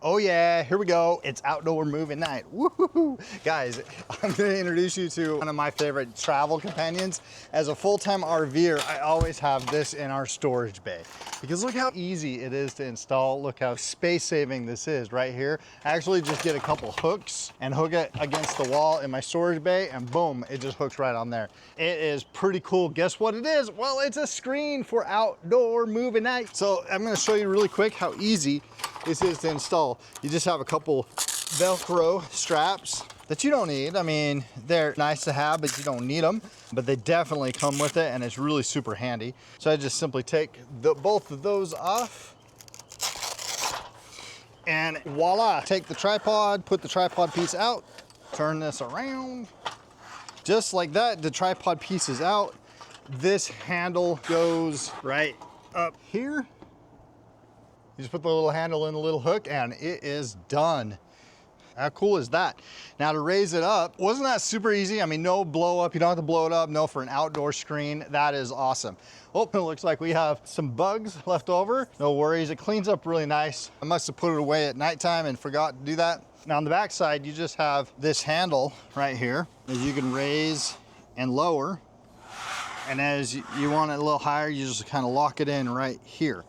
Oh yeah, here we go. It's outdoor movie night. Woohoo! Guys, I'm gonna introduce you to one of my favorite travel companions. As a full-time RVer, I always have this in our storage bay because look how easy it is to install. Look how space-saving this is right here. I actually just get a couple hooks and hook it against the wall in my storage bay and boom, it just hooks right on there. It is pretty cool. Guess what it is? Well, it's a screen for outdoor movie night. So I'm gonna show you really quick how easy this is to install. You just have a couple Velcro straps that you don't need. I mean, they're nice to have, but you don't need them. But they definitely come with it, and it's really super handy. So I just simply take both of those off, and voila! Take the tripod, put the tripod piece out, turn this around. Just like that, the tripod piece is out. This handle goes right up here. You just put the little handle in the little hook and it is done. How cool is that? Now to raise it up, wasn't that super easy? I mean, no blow up, you don't have to blow it up, no, for an outdoor screen. That is awesome. Oh, it looks like we have some bugs left over. No worries, it cleans up really nice. I must have put it away at nighttime and forgot to do that. Now on the back side, you just have this handle right here that you can raise and lower. And as you want it a little higher, you just kind of lock it in right here.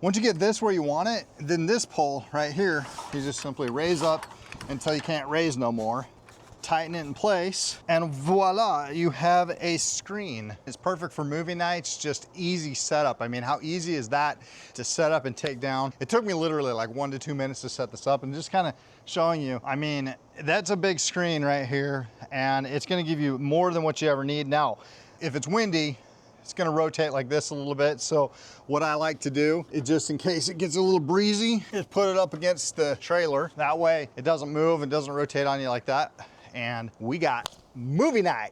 Once you get this where you want it, then this pole right here, you just simply raise up until you can't raise no more. Tighten it in place, and voila, you have a screen. It's perfect for movie nights, just easy setup. I mean, how easy is that to set up and take down? It took me literally like 1 to 2 minutes to set this up, and just kind of showing you, I mean, that's a big screen right here, and it's gonna give you more than what you ever need. Now, if it's windy, it's gonna rotate like this a little bit. So what I like to do is, just in case it gets a little breezy, is put it up against the trailer. That way it doesn't move and doesn't rotate on you like that. And we got movie night.